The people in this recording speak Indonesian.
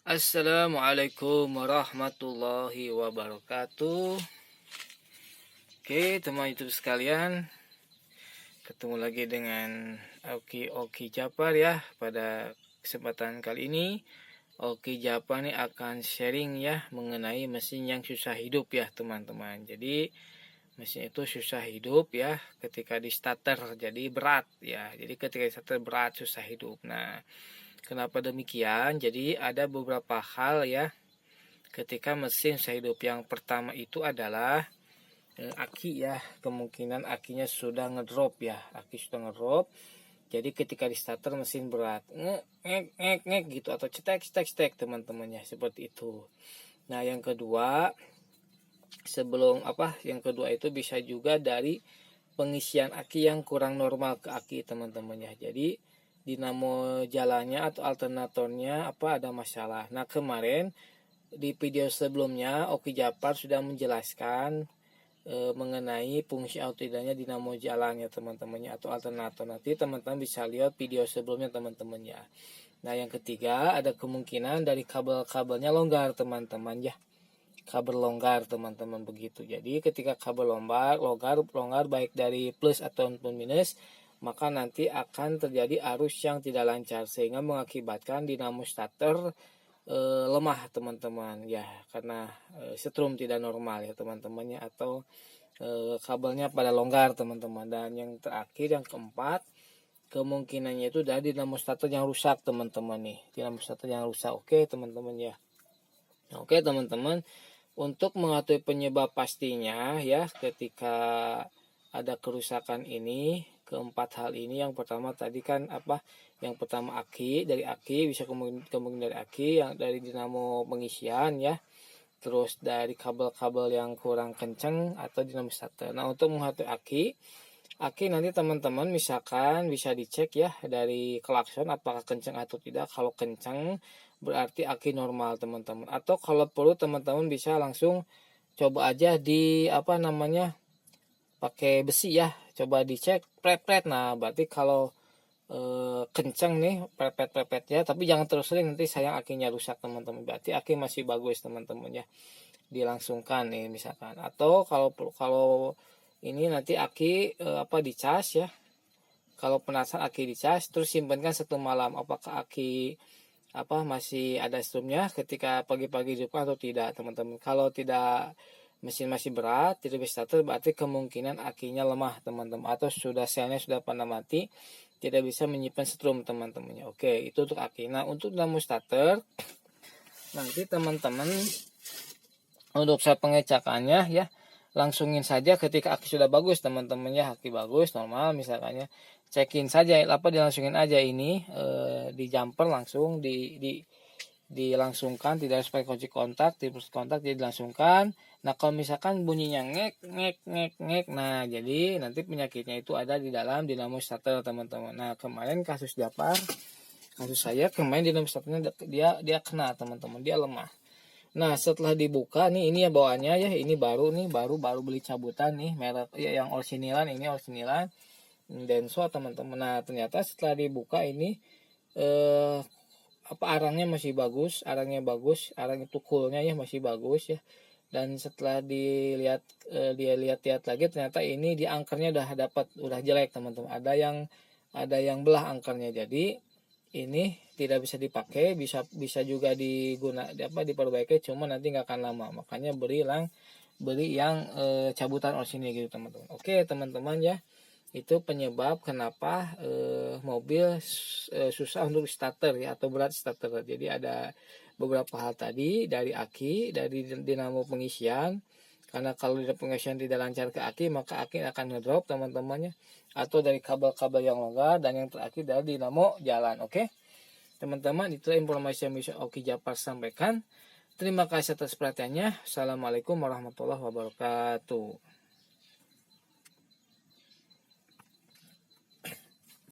Assalamualaikum warahmatullahi wabarakatuh. Oke, teman YouTube sekalian, ketemu lagi dengan Oki Japar ya. Pada kesempatan kali ini Oki Japar nih akan sharing ya mengenai mesin yang susah hidup ya teman-teman. Jadi mesin itu susah hidup ya ketika di starter, jadi berat ya. Jadi ketika di starter berat, susah hidup. Nah, kenapa demikian? Jadi ada beberapa hal ya ketika mesin susah hidup. Yang pertama itu adalah aki ya, kemungkinan akinya sudah ngedrop ya, aki sudah ngedrop. Jadi ketika di starter mesin berat, ngek gitu, atau cetek teman-temannya seperti itu. Nah yang kedua, yang kedua itu bisa juga dari pengisian aki yang kurang normal ke aki teman-temannya. Jadi dinamo jalannya atau alternatornya ada masalah. Nah kemarin di video sebelumnya Oki Japar sudah menjelaskan mengenai fungsi atau tidaknya dinamo jalan ya teman-temannya atau alternator. Nanti teman-teman bisa lihat video sebelumnya teman-temannya. Nah yang ketiga, ada kemungkinan dari kabel-kabelnya longgar teman-teman ya, kabel longgar teman-teman begitu. Jadi ketika kabel longgar baik dari plus ataupun minus, maka nanti akan terjadi arus yang tidak lancar sehingga mengakibatkan dinamo starter lemah teman-teman ya, karena setrum tidak normal ya teman-temannya, atau kabelnya pada longgar teman-teman. Dan yang terakhir, yang keempat, kemungkinannya itu dari dinamo starter yang rusak teman-teman nih, dinamo starter yang rusak. Oke teman-teman ya. Oke teman-teman, untuk mengetahui penyebab pastinya ya ketika ada kerusakan ini, keempat hal ini, yang pertama tadi kan yang pertama aki, dari aki bisa kemungkinan dari aki, yang dari dinamo pengisian ya, terus dari kabel-kabel yang kurang kencang atau dinamo starter. Nah untuk mengetahui aki nanti teman-teman misalkan bisa dicek ya dari klakson apakah kencang atau tidak. Kalau kencang berarti aki normal teman-teman, atau kalau perlu teman-teman bisa langsung coba aja di pakai besi ya, coba dicek pret. Nah berarti kalau kencang nih pepet-pepetnya, tapi jangan terus sering, nanti sayang akinya rusak teman-teman. Berarti aki masih bagus teman-teman ya, dilangsungkan nih misalkan. Atau kalau ini nanti aki dicas ya, kalau penasaran aki dicas terus simpankan 1 malam, apakah aki masih ada strumnya ketika pagi-pagi hidupkan atau tidak teman-teman. Kalau tidak, mesin masih berat, tidak bisa starter, berarti kemungkinan akinya lemah teman-teman, atau selnya sudah pada mati, tidak bisa menyimpan strum teman-temannya. Oke, itu untuk aki. Nah untuk dinamo starter nanti teman-teman, untuk saya pengecakannya ya, langsungin saja ketika aki sudah bagus teman-teman ya, aki bagus normal misalkannya, cekin saja dilangsungin aja ini di jumper langsung dilangsungkan, tidak harus pakai kunci kontak, tipus kontak, jadi dilangsungkan. Nah kalau misalkan bunyinya ngek, nah jadi nanti penyakitnya itu ada di dalam dinamo starter teman-teman. Nah kemarin kasus saya kemarin dinamo starternya dia kena teman-teman, dia lemah. Nah setelah dibuka nih, ini ya bawaannya ya, ini baru beli cabutan nih, merek ya yang orsinilan, ini orsinilan Denso teman-teman. Nah ternyata setelah dibuka ini arangnya masih bagus, arang tukulnya ya masih bagus ya. Dan setelah dia lihat lagi, ternyata ini di angkernya udah jelek teman-teman, ada yang belah angkernya. Jadi ini tidak bisa dipakai, bisa juga diperbaiki, cuma nanti nggak akan lama. Makanya beli yang cabutan orisinil gitu teman-teman. Oke teman-teman ya, itu penyebab kenapa mobil susah untuk starter ya, atau berat starter. Jadi ada beberapa hal tadi, dari aki, dari dinamo pengisian, karena kalau dinamo pengisian tidak lancar ke aki, maka aki akan ngedrop teman-temannya, atau dari kabel-kabel yang longgar, dan yang terakhir dari dinamo jalan. Oke teman-teman, itu informasi yang bisa Oki Japar sampaikan. Terima kasih atas perhatiannya. Assalamualaikum warahmatullahi wabarakatuh.